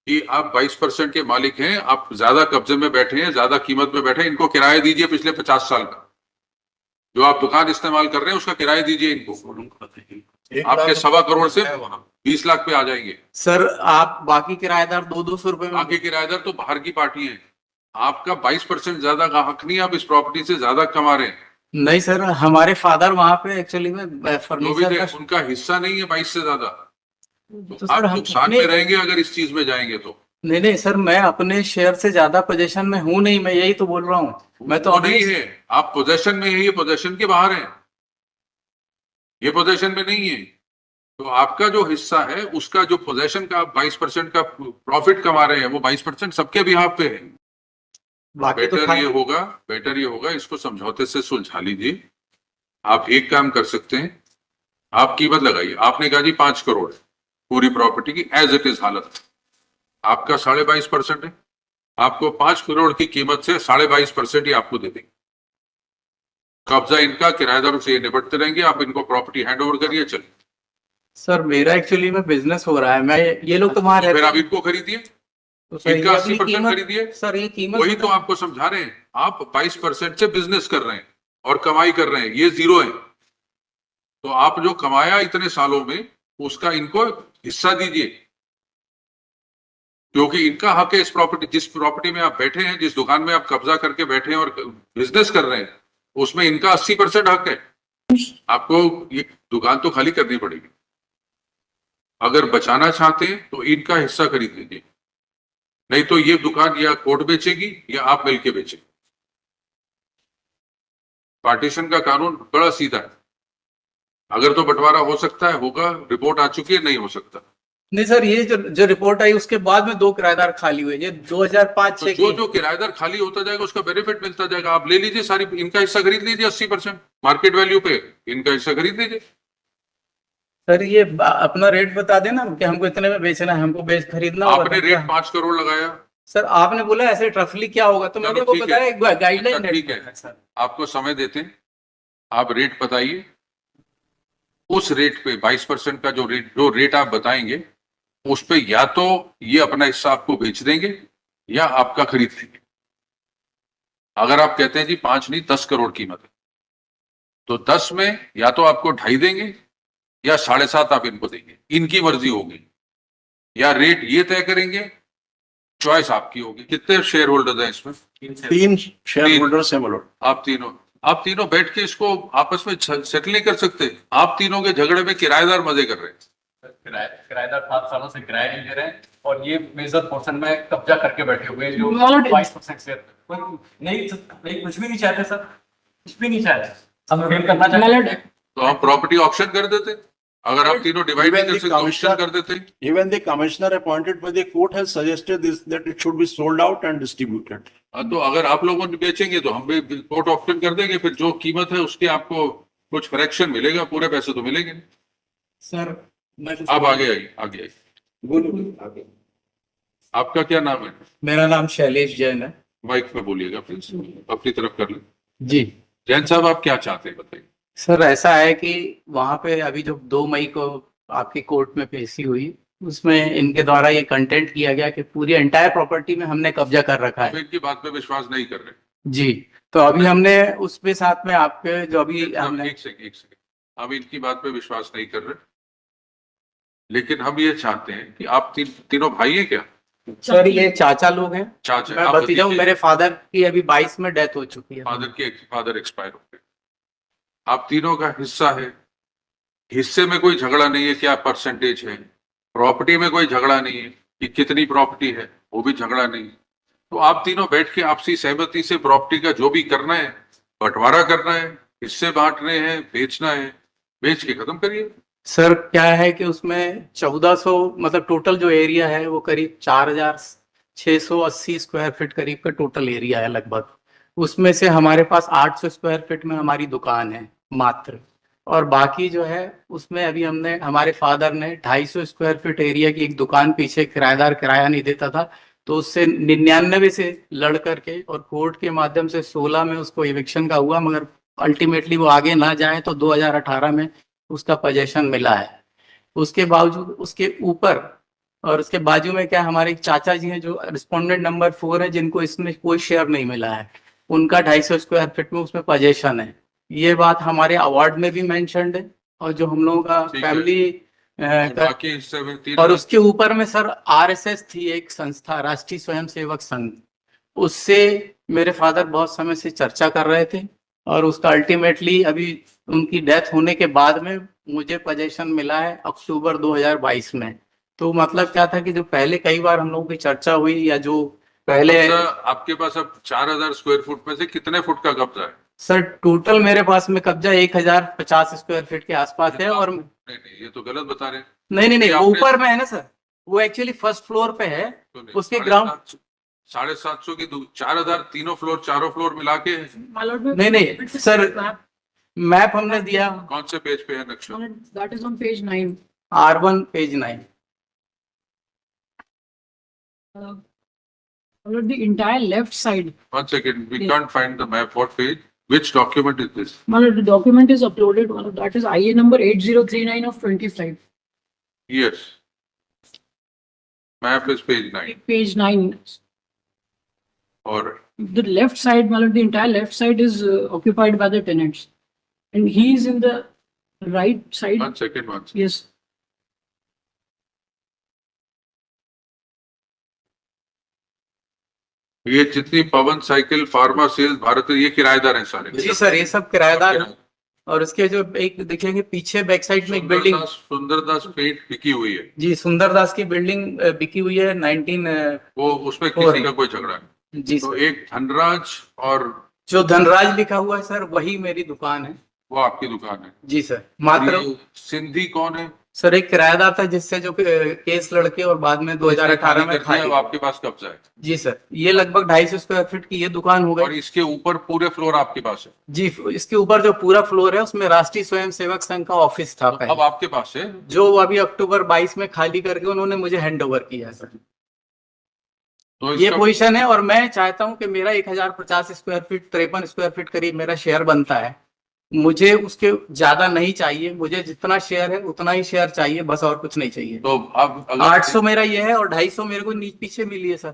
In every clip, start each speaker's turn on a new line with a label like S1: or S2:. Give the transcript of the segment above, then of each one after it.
S1: कि आप 22% के मालिक हैं, आप ज्यादा कब्जे में बैठे हैं, ज्यादा कीमत में बैठे हैं, इनको किराया दीजिए पिछले 50 साल का। जो आप दुकान इस्तेमाल कर रहे हैं उसका किराया दीजिए इनको। आपके 1.25 करोड़ से 20 लाख पे आ जाएंगे।
S2: सर आप बाकी किराएदार 200 रुपए में,
S1: बाकी किराएदार तो बाहर की पार्टी है। आपका 22% ज्यादा का हक नहीं, आप इस प्रॉपर्टी से ज्यादा कमा रहे हैं।
S2: नहीं सर, हमारे फादर वहां पे एक्चुअली में
S1: जो भी
S2: फर्नीचर
S1: थे,
S2: का,
S1: उनका हिस्सा नहीं है 22 से ज्यादा।
S2: तो
S1: तो
S2: सर
S1: आप
S2: हम
S1: नुकसान में रहेंगे अगर इस चीज में जाएंगे तो।
S2: नहीं नहीं सर, मैं अपने शेयर से ज्यादा पोजीशन में हूं नहीं, मैं यही तो बोल रहा हूँ। मैं तो
S1: वो
S2: अभी
S1: नहीं है, आप पोजेशन में है, ये पोजेशन के बाहर है, ये पोजेशन में नहीं है। तो आपका जो हिस्सा है उसका जो पोजेशन का आप 22% का प्रॉफिट कमा रहे हैं, वो 22% सबके बिहाफ पे है।
S2: बाकी तो
S1: बेटर ये होगा इसको समझौते से सुलझा लीजिए। आप एक काम कर सकते हैं, आप कीमत लगाइए। आपने कहा जी 5 करोड़ पूरी प्रॉपर्टी की एज इट इज हालत, आपका 22.5% है। आपको 5 करोड़ की कीमत से 22.5% ही आपको दे देंगे। कब्जा इनका, किराएदारों से ये निपटते रहेंगे, आप इनको प्रॉपर्टी हैंड ओवर करिए, चलिए।
S2: सर मेरा एक्चुअली में बिजनेस हो रहा है, मैं ये लोग तो वहां
S1: फिर
S2: रहते
S1: आप
S2: हैं।
S1: इनको खरीदिए,
S2: तो सर
S1: इनका
S2: ये
S1: 80%
S2: कीमत,
S1: खरीदिए।
S2: सर ये कीमत
S1: वही तो आपको समझा रहे हैं, आप 22% से बिजनेस कर रहे हैं और कमाई कर रहे हैं, ये जीरो है। तो आप जो कमाया इतने सालों में उसका इनको हिस्सा दीजिए, क्योंकि इनका हक है इस प्रॉपर्टी, जिस प्रॉपर्टी में आप बैठे हैं, जिस दुकान में आप कब्जा करके बैठे हैं और बिजनेस कर रहे हैं, उसमें इनका 80% हक है। आपको ये दुकान तो खाली करनी पड़ेगी। अगर बचाना चाहते हैं तो इनका हिस्सा खरीद लीजिए, नहीं तो ये दुकान या कोर्ट बेचेगी या आप मिलके बेचेंगे। पार्टीशन का कानून बड़ा सीधा है, अगर तो बंटवारा हो सकता है होगा, रिपोर्ट आ चुकी है, नहीं हो सकता।
S2: नहीं सर, ये जो रिपोर्ट आई उसके बाद में 2 किराएदार खाली हुए, ये 2005-6
S1: तो
S2: की।
S1: जो किराएदार खाली होता जाएगा उसका बेनिफिट मिलता जाएगा। आप ले लीजिए सारी, इनका हिस्सा खरीद लीजिए 80% मार्केट वैल्यू पे, इनका हिस्सा खरीद लीजिए।
S2: सर ये अपना रेट बता देना कि हमको इतने में बेचना है, हमको बेच खरीदना होगा
S1: आपने
S2: तो
S1: रेट
S2: क्या?
S1: 5 करोड़ लगाया।
S2: सर आपने बोला ऐसे रफली क्या होगा, तो मैंने
S1: चलो
S2: वो
S1: ठीक
S2: बताया,
S1: है,
S2: एक गाइडलाइन
S1: अच्छा ठीक है,
S2: सर।
S1: आपको समय देते हैं, आप रेट बताइए। उस रेट पे 22% का जो रेट आप बताएंगे उस पे या तो ये अपना हिस्सा आपको बेच देंगे या आपका खरीद लेंगे। अगर आप कहते हैं जी 5 नहीं 10 करोड़ कीमत है, तो 10 में या तो आपको 2.5 देंगे या 7.5 आप इनको देंगे, इनकी मर्जी होगी। या रेट ये तय करेंगे, चॉइस आपकी होगी। कितने शेयर होल्डर हैं इसमें?
S3: 3 शेयर होल्डर्स हैं मलोट।
S1: आप तीनों बैठ के इसको आपस में सेटल नहीं कर सकते? आप तीनों के झगड़े में किराएदार मजे कर रहे हैं।
S4: किराएदार 7 सालों से किराया नहीं दे रहे हैं और ये मेजर पोर्शन में कब्जा करके बैठे हुए हैं, जो 22% शेयर नहीं कुछ भी नहीं चाहते सर, कुछ भी नहीं चाहते। हम फेल करना चाहते हैं
S1: तो हम प्रॉपर्टी ऑक्शन कर देते। अगर आप तीनों डिवाइड नहीं कर सकते, ऑक्शन कर देते।
S3: Even the commissioner appointed by the court has suggested this, that it should be sold out and distributed.
S1: तो अगर आप लोगों ने बेचेंगे तो हम भी कोर्ट ऑप्शन कर देंगे, फिर जो कीमत है उसके आपको कुछ फ्रैक्शन मिलेगा, पूरे पैसे तो मिलेंगे नहीं।
S2: सर मैं
S1: आप आगे आइए।
S2: बोलिए।
S1: आपका क्या नाम है?
S2: मेरा नाम शैलेश जैन है।
S1: माइक में बोलिएगा प्लीज, अपनी तरफ कर लें।
S2: जी
S1: जैन साहब, आप क्या चाहते हैं बताइए।
S2: सर, ऐसा है कि वहां पे अभी जो 2 मई को आपकी कोर्ट में पेशी हुई, उसमें इनके द्वारा ये कंटेंट किया गया कि पूरी एंटायर प्रॉपर्टी में हमने कब्जा कर रखा
S1: आप
S2: है।
S1: इनकी बात पे विश्वास नहीं कर रहे?
S2: जी, तो अभी हमने उसके साथ में आपके जो अभी हमने,
S1: एक सेकंड, हम इनकी बात पे विश्वास नहीं कर रहे, लेकिन हम ये चाहते हैं कि आप तीनों भाई हैं क्या?
S2: सर ये चाचा लोग हैं,
S1: चाचा,
S2: मैं
S1: आप
S2: भतीजा हूँ।
S1: भतीजे?
S2: मेरे फादर की अभी 22 में डेथ हो चुकी है।
S1: फादर एक्सपायर हो गए, आप तीनों का हिस्सा है। हिस्से में कोई झगड़ा नहीं है, क्या परसेंटेज है। प्रॉपर्टी में कोई झगड़ा नहीं है कि कितनी प्रॉपर्टी है, वो भी झगड़ा नहीं। तो आप तीनों बैठ के आपसी सहमति से प्रॉपर्टी का जो भी करना है, बंटवारा करना है, हिस्से बांटने हैं, बेचना है, बेच के खत्म करिए।
S2: सर क्या है कि उसमें 1400 मतलब टोटल जो एरिया है वो करीब 4680 स्क्वायर फीट करीब का टोटल एरिया है लगभग। उसमें से हमारे पास 800 स्क्वायर फीट में हमारी दुकान है मात्र, और बाकी जो है उसमें अभी हमने, हमारे फादर ने 250 स्क्वायर फीट एरिया की एक दुकान पीछे किराएदार किराया नहीं देता था, तो उससे 99 से लड़ करके और कोर्ट के माध्यम से 16 में उसको इविक्शन का हुआ, मगर अल्टीमेटली वो आगे ना जाए तो 2018 में उसका पोजीशन मिला है। उसके बावजूद उसके ऊपर और उसके बाजू में क्या हमारे एक चाचा जी हैं जो रिस्पोंडेंट नंबर 4 है, जिनको इसमें कोई शेयर नहीं मिला है, उनका 250 स्क्वायर फीट में उसमें पोजेशन है। ये बात हमारे अवार्ड में भी मेंशन्ड है, और जो हम लोगों का
S1: ठीक है।
S2: फैमिली
S1: बाकी हिस्से में 3
S2: और उसके ऊपर में सर आरएसएस थी एक संस्था, राष्ट्रीय स्वयंसेवक संघ, उससे मेरे फादर बहुत समय से चर्चा कर रहे थे, और उसका अल्टीमेटली अभी उनकी डेथ होने के बाद में मुझे पोजीशन मिला है अक्टूबर 2022 में। तो मतलब क्या था कि जो पहले कई बार हम लोगों की चर्चा हुई, या जो पहले
S1: कब्जा आपके पास अब 4000 स्क्वायर फुट में से कितने फुट का कब्जा है?
S2: सर टोटल मेरे पास में कब्जा 1050 स्क्वायर फीट के आसपास है। और
S1: नहीं नहीं, ये तो गलत बता रहे हैं।
S2: नहीं,
S1: ये
S2: वो
S1: आपने-
S2: ऊपर में है ना सर, वो एक्चुअली फर्स्ट फ्लोर पे है,
S1: तो नहीं,
S2: उसके ग्राउंड
S1: 750 की 4000 तीनों फ्लोर चारों फ्लोर मिला के
S2: नहीं सर, मैप हमने दिया
S1: कौन से पेज पे है नक्शा?
S5: That is on page 9.
S2: R1 page 9।
S5: The entire left side.
S1: 1 second, we
S5: Yes.
S1: can't find the map. What page? Which document is this?
S5: The document is uploaded. That is IA number 8039 of 25.
S1: Yes. Map is page 9.
S5: Page 9.
S1: Or
S5: The left side, the entire left side is occupied by the tenants. And he is in the right side.
S1: 1 second, 1 second.
S5: Yes.
S1: ये जितनी पवन cycle pharma sales Bharat, ये किराएदार हैं सारे।
S2: जी sir, ये सब किराएदार हैं। और उसके जो एक देखेंगे पीछे बैक साइड में एक बिल्डिंग,
S1: सुंदरदास पेंट बिकी हुई है,
S2: जी सुंदरदास की बिल्डिंग बिकी हुई है 19।
S1: वो उसमें किसी का कोई झगड़ा नहीं।
S2: जी
S1: तो
S2: सर,
S1: एक धनराज और
S2: जो धनराज लिखा हुआ है सर, वही मेरी दुकान है।
S1: वो आपकी दुकान है।
S2: जी सर, मात्र
S1: ये सिंधी कौन है?
S2: सर एक किराएदार था जिससे जो केस लड़के और बाद में 2018 में
S1: अब
S2: खाली।
S1: आपके पास कब्जा है।
S2: जी सर, ये लगभग 250 स्क्वायर फीट की ये दुकान हो
S1: और
S2: गई।
S1: इसके ऊपर पूरे फ्लोर आपके पास है।
S2: जी, इसके ऊपर जो पूरा फ्लोर है उसमें राष्ट्रीय स्वयंसेवक संघ का ऑफिस था
S1: अब
S2: पहले,
S1: आपके पास है।
S2: जो अभी अक्टूबर 22 में खाली करके उन्होंने मुझे हैंड ओवर किया है सर।
S1: तो
S2: ये
S1: इसका
S2: पोजीशन है, और मैं चाहता हूं कि मेरा 1050 स्क्वायर फीट 53 स्क्वायर फीट करीब मेरा शेयर बनता है। मुझे उसके ज्यादा नहीं चाहिए, मुझे जितना शेयर है उतना ही शेयर चाहिए, बस और कुछ नहीं चाहिए।
S1: तो अब अगर
S2: 800 मेरा ये है और 250 मेरे को पीछे मिली है सर।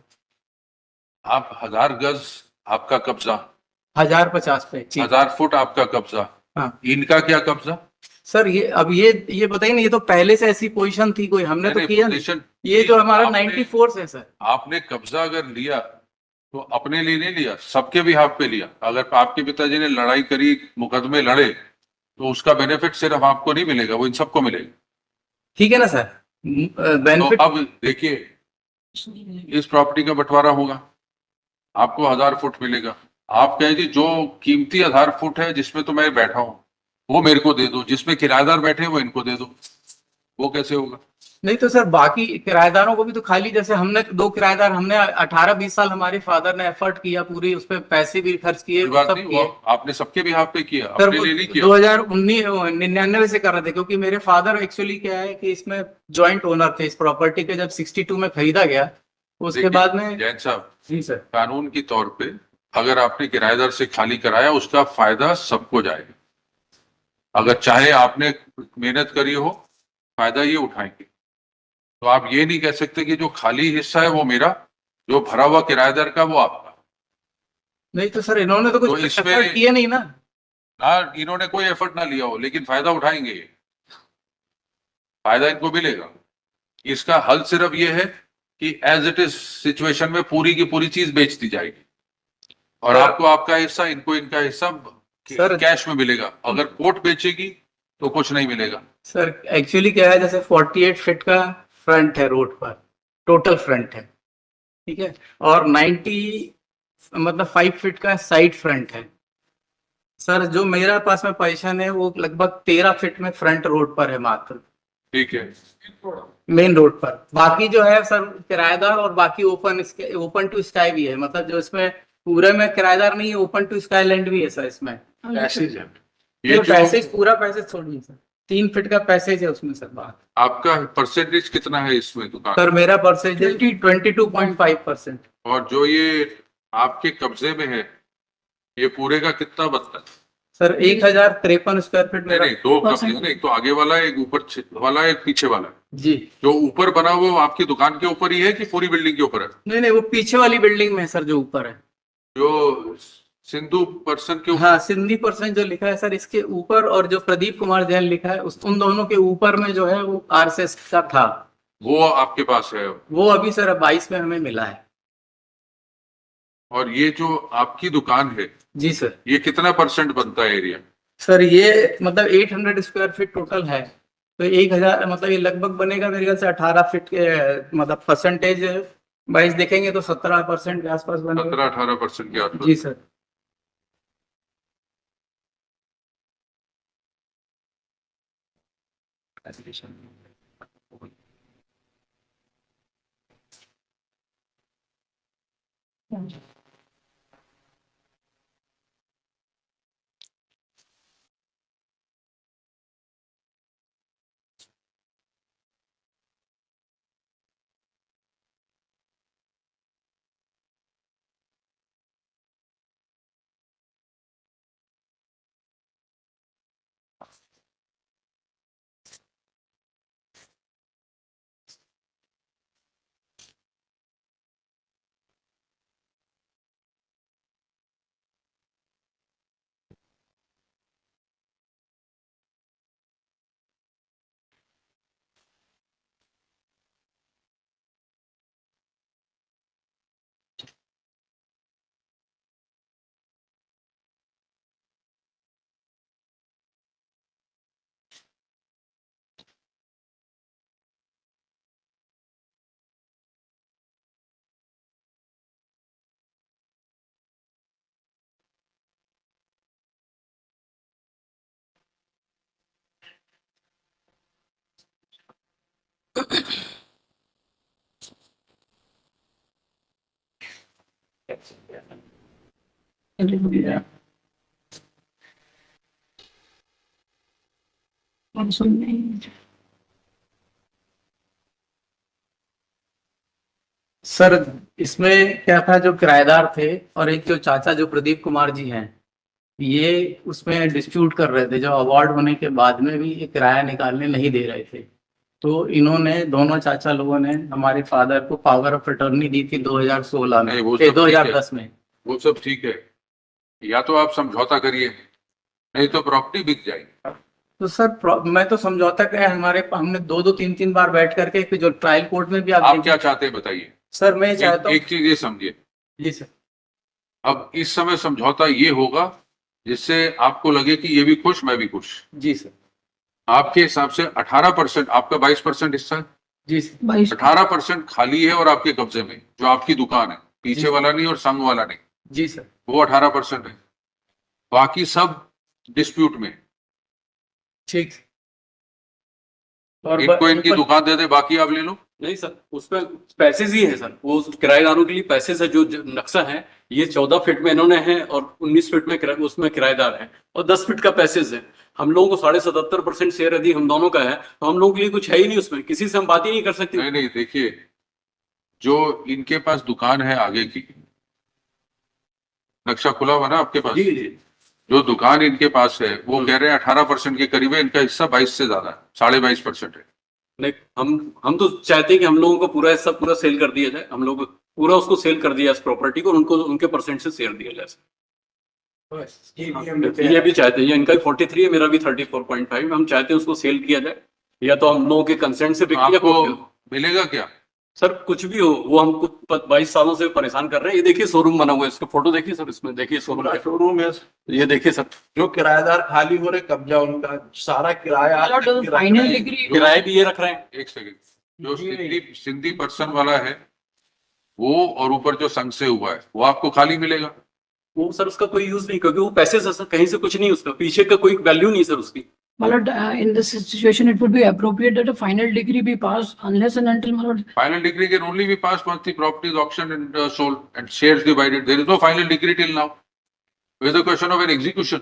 S1: आप 1000 गज आपका कब्जा,
S2: 1050 पे जी।
S1: 1000 फुट आपका कब्जा,
S2: हाँ
S1: इनका क्या कब्जा?
S2: सर, ये अब ये बताइए ना, ये तो पहले से ऐसी पोजीशन थी, कोई हमने तो
S1: नहीं,
S2: किया नहीं।
S1: पोजीशन
S2: ये जो हमारा
S1: आपने-
S2: 94 है सर।
S1: आपने कब्जा अगर लिया तो अपने लिए नहीं लिया, सबके भी हाथ पे लिया। अगर आपके पिताजी ने लड़ाई करी, मुकदमे लड़े, तो उसका बेनिफिट सिर्फ आपको नहीं मिलेगा, वो इन सबको मिलेगा।
S2: ठीक है ना सर,
S1: तो
S2: बेनिफिट।
S1: अब देखिए, इस प्रॉपर्टी का बंटवारा होगा, आपको 1000 फुट मिलेगा। आप कहें जी जो कीमती 1000 फुट है जिसमें तो मैं बैठा हूं वो मेरे को दे दो, जिसमें किराएदार बैठे हैं वो इनको दे दो, वो कैसे होगा?
S2: नहीं तो सर, बाकी किराएदारों को भी तो खाली, जैसे हमने 2 किराएदार, हमने 18-20 साल हमारे फादर ने एफर्ट किया, पूरी उस पर पैसे भी खर्च किए,
S1: कोई बात
S2: सब
S1: नहीं,
S2: किए।
S1: वो आपने सबके भी हाथ पे किया,
S2: सर
S1: अपने लिए नहीं किया।
S2: 2099 से कर रहे थे, क्योंकि मेरे फादर एक्चुअली क्या है कि इसमें जॉइंट ओनर थे इस प्रॉपर्टी के। जब 62 में खरीदा गया, उसके
S1: देखिए,
S2: बाद में।
S1: जैन साहब,
S2: जी सर।
S1: कानून की तौर पे अगर आपने किराएदार से खाली कराया, उसका फायदा सबको जाएगा। अगर चाहे आपने मेहनत करी हो, फायदा ये उठाएंगे। तो आप ये नहीं कह सकते कि जो खाली हिस्सा है वो मेरा, जो भरा हुआ किराएदार का वो आपका।
S2: नहीं तो सर, इन्होंने तो
S1: तो
S2: कुछ
S1: इसमें-
S2: एफर्ट किए नहीं ना।
S1: ना इन्होंने कोई एफर्ट ना लिया हो, लेकिन फायदा उठाएंगे ये, फायदा इनको मिलेगा। इसका हल सिर्फ ये है कि एज इट इज सिचुएशन में पूरी की पूरी चीज बेच दी जाएगी, और
S2: सर-
S1: आपको आपका हिस्सा, इनको इनका हिस्सा
S2: सर-
S1: कैश में मिलेगा। अगर कोर्ट बेचेगी तो कुछ नहीं मिलेगा।
S2: सर एक्चुअली क्या है, जैसे 48 फीट का फ्रंट है रोड पर, टोटल फ्रंट है, ठीक है, और 5 फीट का साइड फ्रंट है। सर जो मेरा पास में पोजीशन है वो लगभग 13 फीट में फ्रंट रोड पर है मात्र,
S1: ठीक है,
S2: मेन रोड पर। बाकी जो है सर किराएदार, और बाकी ओपन टू स्काई भी है, मतलब जो इसमें पूरे में किराएदार नहीं है, ओपन टू स्काई लैंड भी है सर इसमें।
S1: पैसेज है
S2: ये
S1: ये जो
S2: पैसेज, पूरा पैसेज छोड़िए सर, 3 फीट का पैसेज है उसमें सर। बात
S1: आपका परसेंटेज कितना है इसमें दुकान?
S2: सर मेरा परसेंटेज 22.5%।
S1: और जो ये आपके कब्जे में है, ये पूरे का कितना बनता है?
S2: सर 1053 स्क्वायर फीट
S1: नहीं
S2: मेरा।
S1: नहीं, दो कब्जे हैं ना, एक तो आगे वाला है, एक ऊपर वाला है, एक पीछे वाला है।
S2: जी
S1: जो ऊपर बना हुआ है वो आपकी दुकान के ऊपर ही है कि पूरी बिल्डिंग के ऊपर है?
S2: नहीं नहीं, वो पीछे वाली बिल्डिंग में है सर, जो ऊपर है।
S1: जो सिंधु पर्सन के ऊपर?
S2: हाँ, सिंधी परसेंट जो लिखा है सर इसके ऊपर, और जो प्रदीप कुमार जैन लिखा है उस उन दोनों के ऊपर में जो है वो आरएसएस का था।
S1: वो आपके पास है?
S2: वो अभी सर 22 में हमें मिला है।
S1: और ये जो आपकी दुकान है,
S2: जी सर।
S1: ये कितना परसेंट बनता है एरिया?
S2: सर ये मतलब 800 स्क्वायर फीट टोटल है, तो 1000 मतलब ये लगभग बनेगा मेरे ख्याल से 18 फीट के मतलब परसेंटेज वाइज देखेंगे तो 17% के आसपास बनेगा।
S1: 17-18% के आसपास।
S2: जी सर। सर इसमें क्या था, जो किराएदार थे और एक जो चाचा जो प्रदीप कुमार जी हैं, ये उसमें डिस्प्यूट कर रहे थे, जो अवार्ड होने के बाद में भी ये किराया निकालने नहीं दे रहे थे। तो इन्होंने दोनों चाचा लोगों ने हमारे फादर को पावर ऑफ अटॉर्नी दी थी 2016 में,
S1: नहीं, वो सब ठीक है।
S2: 2010 में।
S1: वो सब ठीक है, या तो आप समझौता करिए, नहीं तो प्रॉपर्टी बिक जाएगी।
S2: तो सर मैं तो समझौता किया है, हमने दो तीन तीन बार बैठ करके, फिर जो ट्रायल कोर्ट में भी
S1: आप क्या चाहते हैं बताइए?
S2: सर मैं चाहता हूँ।
S1: एक चीज ये समझिए,
S2: जी सर।
S1: अब इस समय समझौता ये होगा जिससे आपको लगे कि ये भी खुश, मैं भी खुश।
S2: जी सर।
S1: आपके हिसाब से 18%, आपका 22% हिस्सा है,
S2: जी सर।
S1: 18% खाली है और आपके कब्जे में, जो आपकी दुकान है, पीछे
S2: जी।
S1: वाला नहीं और संग वाला नहीं,
S2: जी सर।
S1: वो 18% है। बाकी सब डिस्प्यूट में।
S2: ठीक। और
S1: इनको इनकी दुकान दे दे, बाकी आप ले लो।
S4: नहीं सर, उसमें पैसेज ही है सर, वो किराएदारों के लिए पैसेज है। जो नक्शा है ये 14 फीट में इन्होंने है और 19 फीट में उसमें किराएदार है, और 10 फीट का पैसेज है। हम लोगों को 77.5% शेयर यदि हम दोनों का है तो हम लोगों के लिए कुछ है ही नहीं उसमें, किसी से हम बात ही नहीं कर सकते।
S1: नहीं नहीं, देखिए, जो इनके पास दुकान है आगे की, नक्शा खुला हुआ ना आपके पास?
S4: जी जी।
S1: जो दुकान इनके पास है वो कह रहे हैं 18% के करीब है, इनका हिस्सा 22 से ज्यादा है, 22.5% है।
S4: नहीं, हम तो चाहते हैं कि हम लोगों को पूरा हिस्सा पूरा सेल कर दिया जाए, हम लोग पूरा उसको सेल कर दिया इस प्रॉपर्टी को, और उनको उनके परसेंट से शेयर दिया जाए। ये भी चाहते हैं, ये इनका भी 43 है, मेरा भी 34.5, हम चाहते हैं उसको सेल किया जाए, या तो हम लोगों के कंसेंट से बिक
S1: आपको मिलेगा क्या?
S4: सर कुछ भी हो, वो हमको 22 सालों से परेशान कर रहे हैं। ये देखिए शोरूम बना हुआ है, इसका फोटो देखिए सर, इसमें देखिए शोरूम
S3: शोरूम है।
S4: ये देखिए सर,
S3: जो किराएदार खाली हो रहे, कब्जा उनका सारा किराया
S5: फाइनल डिग्री
S4: किराए भी ये रख रहे हैं।
S1: एक सेकंड, जो सिंधी पर्सन वाला है वो, और ऊपर जो संघ से हुआ है वो आपको खाली मिलेगा।
S4: वो सर उसका कोई यूज नहीं, क्योंकि वो पैसे से सर कहीं से कुछ नहीं, उसका पीछे का कोई वैल्यू नहीं सर उसकी।
S5: Malad, in this situation, it would be appropriate that a final degree be passed unless and until, Malad,
S1: Final degree can only be passed once the property is auctioned and sold and shares divided. There is no final degree till now. It is a question of an execution.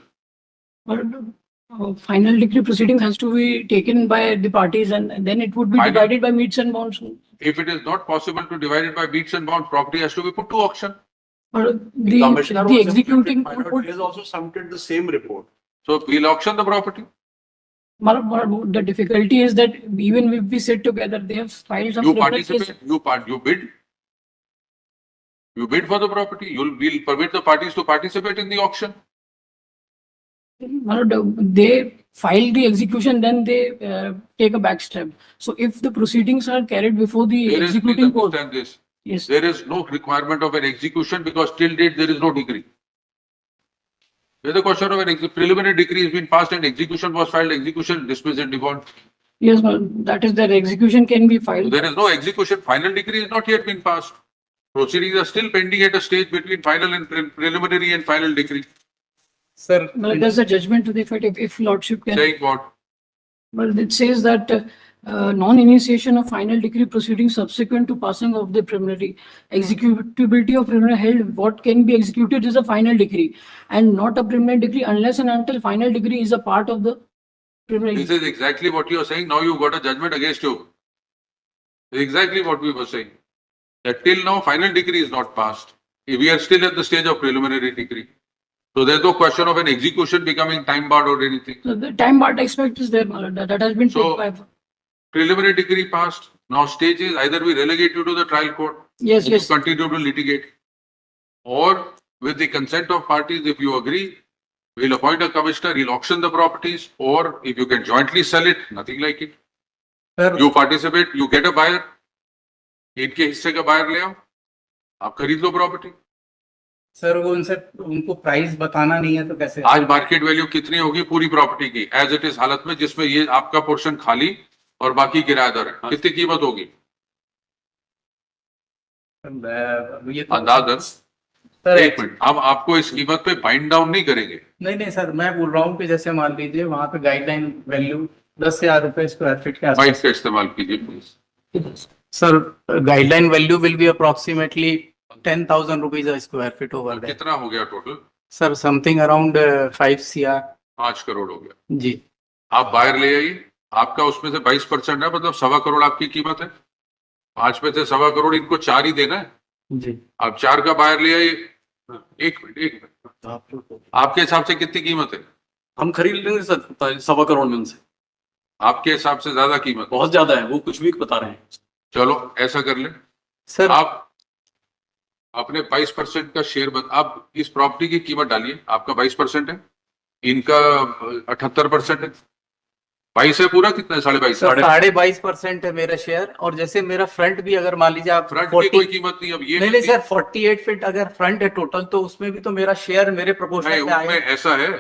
S5: final degree proceeding has to be taken by the parties, and then it would be
S1: Final-
S5: divided by meets and bounds.
S1: If it is not possible to divide it by beats and bounds, property has to be put to auction.
S5: Or
S3: Commissioner
S5: the
S3: was
S5: executing
S3: submitted,
S5: court
S3: he has also submitted the same report.
S1: So we'll auction the property.
S5: The difficulty is that even if we sit together, they have filed some.
S1: You
S5: criminal case.
S1: participate, you bid. You bid for the property. We'll permit the parties to participate in the auction.
S5: They file the execution, then they take a back step. So if the proceedings are carried before the
S1: There is, please
S5: executing court,
S1: understand this.
S5: yes,
S1: There is no requirement of an execution because till date there is no decree. There's a question of preliminary decree has been passed and execution was filed, execution dismissed and default.
S5: yes, that is that execution can be filed.
S1: There is no execution. Final decree has not yet been passed. Proceedings are still pending at a stage between final and preliminary and final decree.
S2: Sir,
S5: There's a judgment to the effect if lordship can.
S1: Saying what?
S5: Well, it says that non-initiation of final decree proceedings subsequent to passing of the preliminary executability of preliminary held, what can be executed is a final decree and not a preliminary decree unless and until final decree is a part of the preliminary.
S1: This is exactly what you are saying. Now you've got a judgment against you. Exactly what we were saying. That till now final decree is not passed. We are still at the stage of preliminary decree. So there's no question of an execution becoming time barred or anything.
S5: So the time bar aspect is there, that has been
S1: So-
S5: put by.
S1: Preliminary decree passed. Now stage is either we relegate you to the trial court.
S5: Yes,
S1: You
S5: yes.
S1: continue to litigate. Or with the consent of parties, if you agree, we'll appoint a commissioner, he'll auction the properties, or if you can jointly sell it, nothing like it.
S2: sir,
S1: You participate, you get a buyer. इनके हिस्से का buyer ले आओ, आप खरीद लो property.
S2: Sir वो उनको price बताना नहीं है तो कैसे?
S1: आज मार्केट वैल्यू कितनी होगी पूरी प्रॉपर्टी की एज इट इज हालत में, जिसमें ये आपका पोर्शन खाली और बाकी किराएदार है, कितनी कीमत होगी
S2: ये तो-
S1: अंदाजन?
S2: सर
S1: एक मिनट, हम आपको इस कीमत पे बाइंड डाउन नहीं करेंगे.
S2: नहीं सर, मैं बोल रहा हूँ कि जैसे मान लीजिए वहाँ पे गाइडलाइन वैल्यू 10,000 रुपए स्क्वायर फीट के आसपास।
S1: बाइंड का इस्तेमाल कीजिए please.
S2: Sir guideline value will be approximately 10,000 rupees a square feet over there.
S1: कितना हो गया total?
S2: Sir something around 5 CR।
S1: 5 crore हो गया.
S2: जी
S1: आप बाहर ले आइए, आपका उसमें से 22% है, मतलब 1.25 करोड़ आपकी कीमत है. 5 में से 1.25 करोड़ इनको 4 ही देना है.
S2: जी
S1: आप 4 का बाहर ले आइए. एक मिनट, आपके हिसाब से कितनी कीमत है?
S4: हम खरीद लेंगे सर 1.25 करोड़ में उनसे।
S1: आपके हिसाब से ज्यादा कीमत?
S4: बहुत ज्यादा है, वो कुछ भी बता रहे हैं।
S1: चलो ऐसा कर ले,
S2: सर
S1: आप अपने 22% का शेयर आप इस प्रॉपर्टी की कीमत डालिए. आपका 22% है, इनका 78% है. 22 है पूरा, कितना है? 22.5.
S2: सर 22.5% है मेरा शेयर, और जैसे मेरा फ्रंट भी अगर मान लीजिए आप
S1: फ्रंट की
S2: 40
S1: कोई कीमत नहीं. अब ये
S2: नहीं सर 48 फीट अगर फ्रंट है टोटल, तो उसमें भी तो मेरा शेयर मेरे
S1: नहीं,
S2: प्रोपोर्शनल में
S1: उसमें
S2: आएगा।
S1: ऐसा है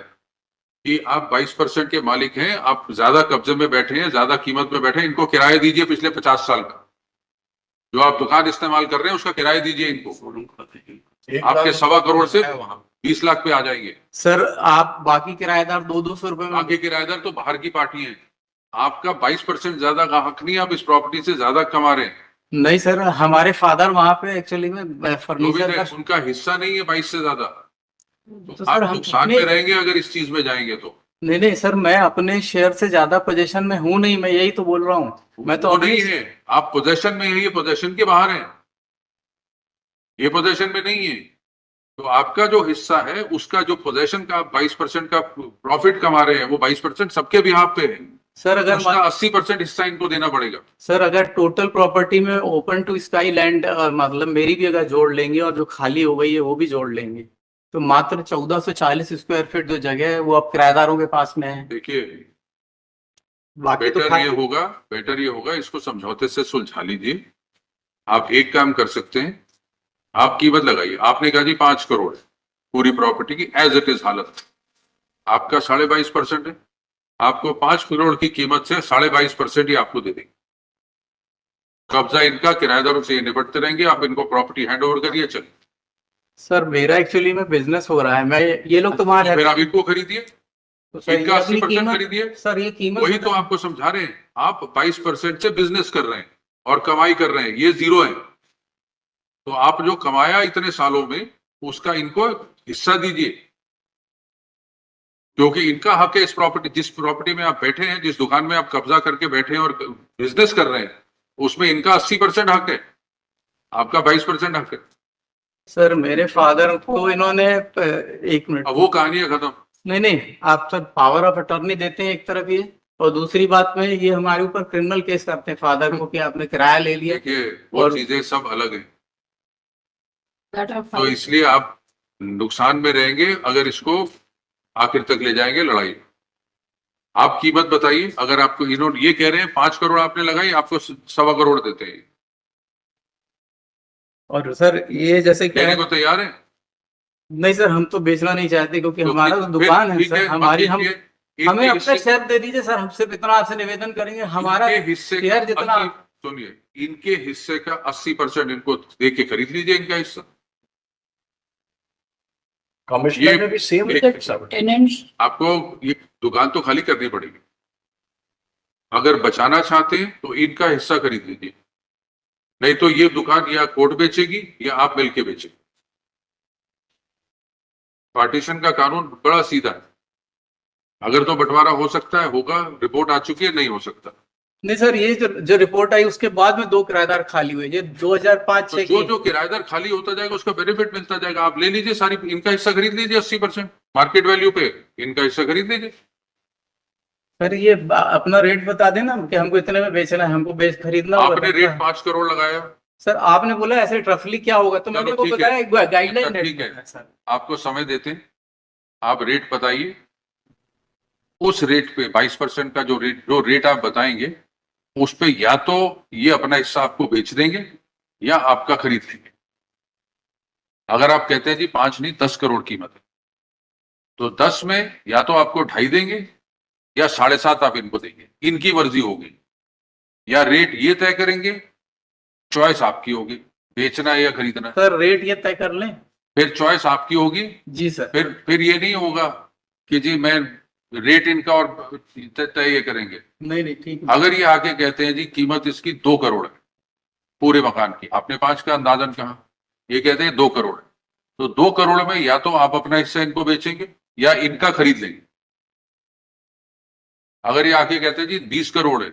S1: कि आप 22% के मालिक हैं, आप ज्यादा कब्जे में बैठे हैं, ज्यादा कीमत में बैठे हैं. इनको किराया दीजिए पिछले 50 साल का, जो आप दुकान इस्तेमाल कर रहे हैं उसका किराया दीजिए इनको. आपके 1.25 करोड़ से 20 लाख पे आ जाएंगे.
S2: सर आप बाकी किराएदार 200 रुपए में
S1: आगे किराएदार तो बाहर की पार्टी हैं. आपका 22% ज्यादा का हक नहीं, आप इस प्रॉपर्टी से ज्यादा कमा रहे हैं.
S2: नहीं सर, हमारे फादर वहां पे एक्चुअली में
S1: जो भी
S2: फर्नीचर का
S1: है, उनका हिस्सा नहीं है 22 से ज्यादा.
S2: तो
S1: आप
S2: सर हम
S1: नुकसान में
S2: नहीं
S1: रहेंगे अगर इस चीज में जाएंगे तो.
S2: नहीं सर, मैं अपने शेयर से ज्यादा पोजीशन में हूं नहीं, मैं यही तो बोल रहा हूँ. मैं तो
S1: वो
S2: अभी
S1: नहीं है, आप पोजेशन में है, ये पोजेशन के बाहर है, ये पोजेशन में नहीं है. तो आपका जो हिस्सा है उसका जो पोजेशन का 22% का प्रॉफिट कमा रहे हैं, वो 22% सबके बिहाफ पे है.
S2: सर अगर
S1: उसका 80% हिस्सा इनको देना पड़ेगा.
S2: सर अगर टोटल प्रॉपर्टी में ओपन टू स्काई लैंड मतलब मेरी भी अगर जोड़ लेंगे और जो खाली हो गई है वो भी जोड़ लेंगे, तो मात्र 1440 स्क्वायर फीट जो जगह है वो अब किराएदारों के पास में है.
S1: देखिए,
S2: बाकी तो
S1: बेटर ये होगा इसको समझौते से सुलझा लीजिए. आप एक काम कर सकते हैं, आप कीमत लगाइए. आपने कहा जी 5 करोड़ है पूरी प्रॉपर्टी की एज इट इज हालत, आपका 22.5% है. आपको 5 करोड़ की कीमत से 22.5% ही आपको दे देंगे. कब्जा इनका, किराएदारों से ये निपटते रहेंगे. आप इनको प्रॉपर्टी हैंड ओवर करिए. चलिए,
S2: सर मेरा एक्चुअली में बिजनेस हो रहा है, मैं ये लोग तो वहां
S1: फिर
S2: रहते
S1: आप इनको खरीदिए,
S2: तो सर
S1: इनका
S2: ये अपनी
S1: 80%
S2: कीमत,
S1: खरीदिए.
S2: सर ये कीमत
S1: वही तो आपको समझा रहे हैं. आप 22% से बिजनेस कर रहे हैं और कमाई कर रहे हैं, ये जीरो है. तो आप जो कमाया इतने सालों में उसका इनको हिस्सा दीजिए, क्योंकि इनका हक है इस प्रॉपर्टी, जिस प्रॉपर्टी में आप बैठे हैं, जिस दुकान में आप कब्जा करके बैठे हैं और बिजनेस कर रहे हैं, उसमें इनका 80% हक है, आपका 22% हक है.
S2: सर मेरे फादर को इन्होंने एक मिनट,
S1: अब वो कहानी है खत्म.
S2: नहीं नहीं, आप सर पावर ऑफ अटॉर्नी देते हैं एक तरफ ये, और दूसरी बात में ये हमारे ऊपर क्रिमिनल केस करते हैं फादर को कि आपने किराया ले लिया।
S1: देखिए वो
S2: और-
S1: चीजें सब अलग है,
S5: That are
S1: तो
S5: fine.
S1: इसलिए आप नुकसान में रहेंगे अगर इसको आखिर तक ले जाएंगे लड़ाई। आप कीमत बताइए, अगर आपको इन्होंने ये कह रहे हैं 5 करोड़ आपने लगाई, आपको 1.25 करोड़ देते हैं,
S2: और सर ये जैसे क्या
S1: कहने
S2: है,
S1: को तैयार है?
S2: नहीं सर हम तो बेचना नहीं चाहते क्योंकि
S1: तो
S2: हमारा
S1: फिर-
S2: तो दुकान है
S1: ठीक
S2: सर, हमारी हम
S1: इनके-
S2: हमें
S1: इनके
S2: अपना
S1: हिस्से-
S2: शेयर दे दीजिए सर, हम सिर्फ इतना आपसे निवेदन करेंगे, हमारा
S1: इनके हिस्से
S2: शेयर
S1: का
S2: जितना
S1: 80 सुनिए, इनके हिस्से का 80% इनको दे के खरीद लीजिए इनका हिस्सा।
S3: Commissioner
S1: ये-
S3: may be same
S1: एक-
S3: rate fixed.
S5: Tenants,
S1: आपको ये दुकान तो खाली करनी पड़ेगी, अगर बचाना चाहते हैं तो इनका हिस्सा खरीद लीजिए, नहीं तो ये दुकान या कोर्ट बेचेगी या आप मिलके बेचेंगे। पार्टीशन का कानून बड़ा सीधा है, अगर तो बंटवारा हो सकता है होगा, रिपोर्ट आ चुकी है, नहीं हो सकता।
S2: नहीं सर, ये जो रिपोर्ट आई उसके बाद में 2 किराएदार खाली हुए, ये 2005-6
S1: तो जो जो किराएदार खाली होता जाएगा उसका बेनिफिट मिलता जाएगा। आप ले लीजिए सारी, इनका हिस्सा खरीद लीजिए 80% मार्केट वैल्यू पे, इनका हिस्सा खरीद लीजिए।
S2: सर ये अपना रेट बता देना कि हमको इतने में बेचना है, हमको बेच खरीदना होगा
S1: आपने
S2: तब
S1: रेट
S2: का।
S1: 5 करोड़ लगाया,
S2: सर आपने बोला ऐसे रफली क्या होगा, तो
S1: चलो
S2: मैंने को
S1: ठीक है।
S2: बताया एक गाइडलाइन
S1: ठीक है।
S2: सर।
S1: आपको समय देते हैं, आप रेट बताइए, उस रेट पे 22% का जो रेट आप बताएंगे उस पे या तो ये अपना हिस्सा आपको बेच देंगे या आपका खरीद लेंगे। अगर आप कहते हैं जी 5 नहीं 10 करोड़ कीमत है, तो 10 में या तो आपको 2.5 देंगे या 7.5 आप इनको देंगे, इनकी मर्जी होगी, या रेट ये तय करेंगे, चॉइस आपकी होगी, बेचना है या खरीदना।
S2: सर रेट ये तय कर लें।
S1: फिर चॉइस आपकी होगी,
S2: जी सर।
S1: फिर ये नहीं होगा कि जी मैं रेट इनका और तय ये करेंगे।
S2: नहीं नहीं ठीक है।
S1: अगर ये आके कहते हैं जी कीमत इसकी 2 करोड़ है पूरे मकान की, आपने 5 का अंदाजन कहा, ये कहते हैं 2 करोड़ है, तो 2 करोड़ में या तो आप अपना हिस्सा इनको बेचेंगे या इनका खरीद लेंगे। अगर ये आके कहते हैं जी 20 करोड़ है,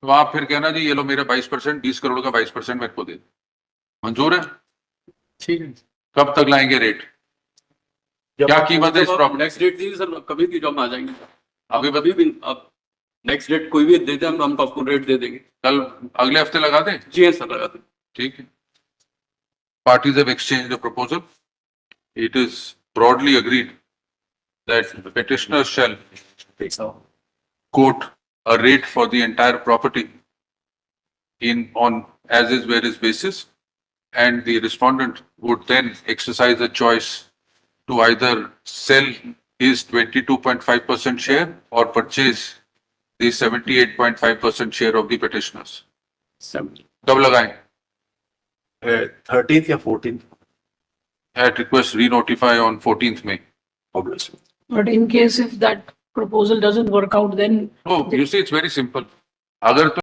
S1: तो आप फिर कहना जी ये लो मेरा 22%, 20 करोड़ का 22% मेरे को दे दो। मंजूर है?
S2: ठीक है।
S1: कब तक लाएंगे रेट? क्या कीमत है इस प्रॉपर्टी?
S6: नेक्स्ट डेट दीजिए सर, कभी भी जब आ जाएंगे
S1: अभी
S6: कभी भी आप नेक्स्ट डेट कोई भी दे दें, हम आपको रेट दे देंगे।
S1: कल अगले हफ्ते लगा दें?
S6: जी हाँ सर, लगा दें।
S1: ठीक है। Parties have exchanged the proposal. It is broadly agreed that the petitioner shall quote a rate for the entire property on as is where is basis, and the respondent would then exercise a choice to either sell his 22.5% share or purchase the 78.5% share of the petitioners. कब लगाएं?
S3: 13th या 14th,
S1: At request re-notify on 14th May.
S3: obviously.
S5: but in case if that proposal doesn't work out, then
S1: Oh, you see, it's very simple. अगर तो